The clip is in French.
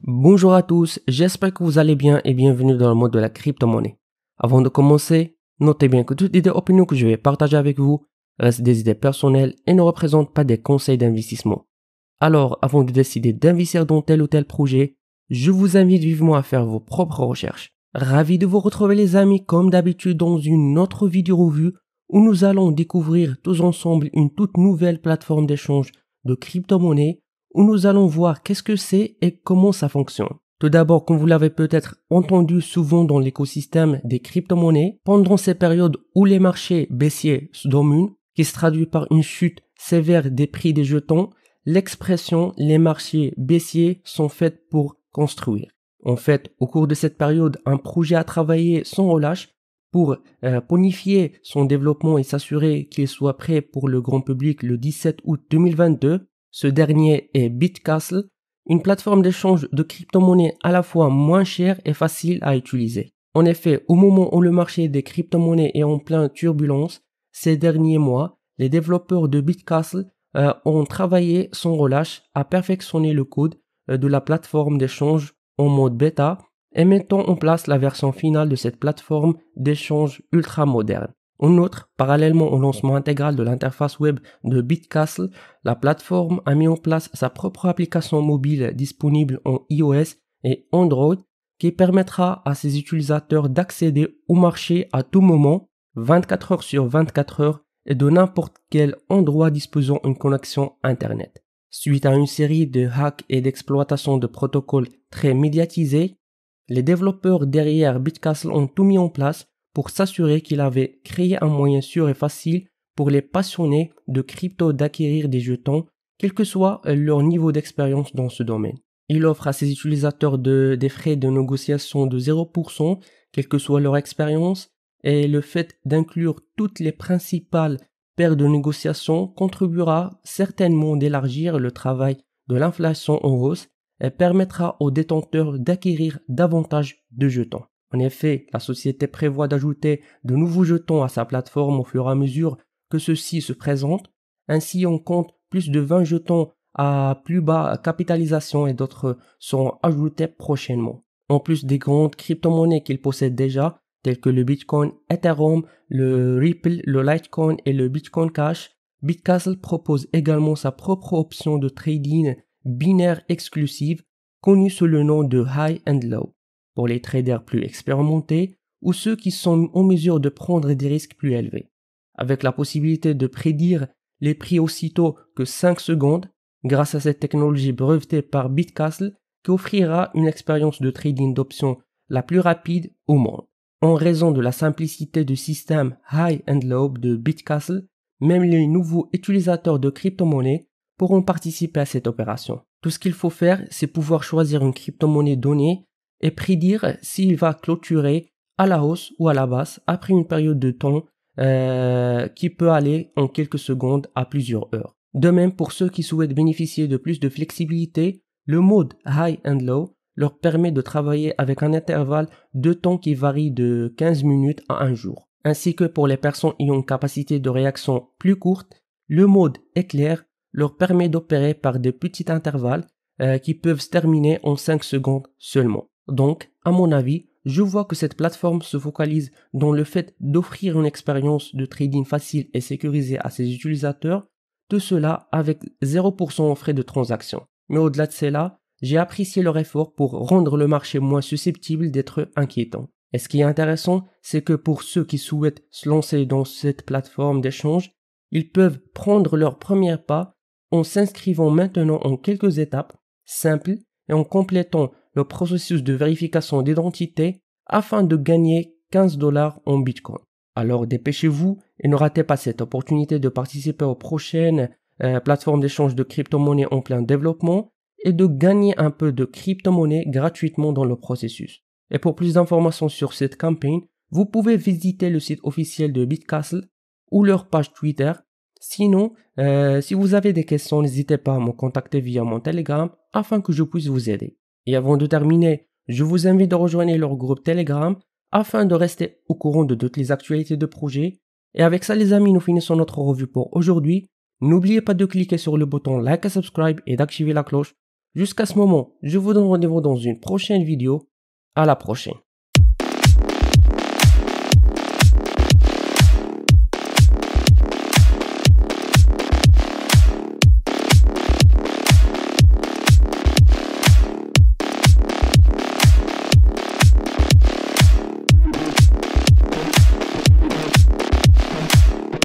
Bonjour à tous, j'espère que vous allez bien et bienvenue dans le monde de la crypto-monnaie. Avant de commencer, notez bien que toutes les opinions que je vais partager avec vous restent des idées personnelles et ne représentent pas des conseils d'investissement. Alors, avant de décider d'investir dans tel ou tel projet, je vous invite vivement à faire vos propres recherches. Ravi de vous retrouver les amis comme d'habitude dans une autre vidéo revue où nous allons découvrir tous ensemble une toute nouvelle plateforme d'échange de crypto-monnaie où nous allons voir qu'est-ce que c'est et comment ça fonctionne. Tout d'abord, comme vous l'avez peut-être entendu souvent dans l'écosystème des crypto-monnaies, pendant ces périodes où les marchés baissiers se dominent, qui se traduit par une chute sévère des prix des jetons, l'expression « les marchés baissiers sont faits pour construire ». En fait, au cours de cette période, un projet a travaillé sans relâche pour bonifier son développement et s'assurer qu'il soit prêt pour le grand public le 17 août 2022. Ce dernier est BitCastle, une plateforme d'échange de crypto-monnaies à la fois moins chère et facile à utiliser. En effet, au moment où le marché des crypto-monnaies est en pleine turbulence, ces derniers mois, les développeurs de BitCastle ont travaillé sans relâche à perfectionner le code de la plateforme d'échange en mode bêta et mettant en place la version finale de cette plateforme d'échange ultra moderne. En outre, parallèlement au lancement intégral de l'interface web de BitCastle, la plateforme a mis en place sa propre application mobile disponible en iOS et Android qui permettra à ses utilisateurs d'accéder au marché à tout moment, 24 heures sur 24 heures et de n'importe quel endroit disposant d'une connexion Internet. Suite à une série de hacks et d'exploitations de protocoles très médiatisés, les développeurs derrière BitCastle ont tout mis en place pour s'assurer qu'il avait créé un moyen sûr et facile pour les passionnés de crypto d'acquérir des jetons, quel que soit leur niveau d'expérience dans ce domaine. Il offre à ses utilisateurs des frais de négociation de 0%, quelle que soit leur expérience, et le fait d'inclure toutes les principales paires de négociation contribuera certainement d'élargir le travail de l'inflation en hausse et permettra aux détenteurs d'acquérir davantage de jetons. En effet, la société prévoit d'ajouter de nouveaux jetons à sa plateforme au fur et à mesure que ceux-ci se présentent. Ainsi, on compte plus de 20 jetons à plus bas capitalisation et d'autres seront ajoutés prochainement. En plus des grandes crypto-monnaies qu'il possède déjà, telles que le Bitcoin, Ethereum, le Ripple, le Litecoin et le Bitcoin Cash, BitCastle propose également sa propre option de trading binaire exclusive, connue sous le nom de High and Low, pour les traders plus expérimentés ou ceux qui sont en mesure de prendre des risques plus élevés. Avec la possibilité de prédire les prix aussitôt que 5 secondes, grâce à cette technologie brevetée par BitCastle qui offrira une expérience de trading d'options la plus rapide au monde. En raison de la simplicité du système High and Low de BitCastle, même les nouveaux utilisateurs de crypto-monnaies pourront participer à cette opération. Tout ce qu'il faut faire, c'est pouvoir choisir une crypto-monnaie donnée et prédire s'il va clôturer à la hausse ou à la basse après une période de temps qui peut aller en quelques secondes à plusieurs heures. De même, pour ceux qui souhaitent bénéficier de plus de flexibilité, le mode High and Low leur permet de travailler avec un intervalle de temps qui varie de 15 minutes à 1 jour. Ainsi que pour les personnes ayant une capacité de réaction plus courte, le mode éclair leur permet d'opérer par des petits intervalles qui peuvent se terminer en 5 secondes seulement. Donc, à mon avis, je vois que cette plateforme se focalise dans le fait d'offrir une expérience de trading facile et sécurisée à ses utilisateurs, tout cela avec 0% en frais de transaction. Mais au-delà de cela, j'ai apprécié leur effort pour rendre le marché moins susceptible d'être inquiétant. Et ce qui est intéressant, c'est que pour ceux qui souhaitent se lancer dans cette plateforme d'échange, ils peuvent prendre leur premier pas en s'inscrivant maintenant en quelques étapes simples et en complétant le processus de vérification d'identité afin de gagner 15 $ en Bitcoin. Alors dépêchez-vous et ne ratez pas cette opportunité de participer aux prochaines plateformes d'échange de crypto-monnaies en plein développement et de gagner un peu de crypto-monnaie gratuitement dans le processus. Et pour plus d'informations sur cette campagne, vous pouvez visiter le site officiel de BitCastle ou leur page Twitter. Sinon, si vous avez des questions, n'hésitez pas à me contacter via mon Telegram afin que je puisse vous aider. Et avant de terminer, je vous invite à rejoindre leur groupe Telegram afin de rester au courant de toutes les actualités de projet Et avec ça les amis, nous finissons notre revue pour aujourd'hui. N'oubliez pas de cliquer sur le bouton like et subscribe et d'activer la cloche. Jusqu'à ce moment, je vous donne rendez-vous dans une prochaine vidéo. À la prochaine.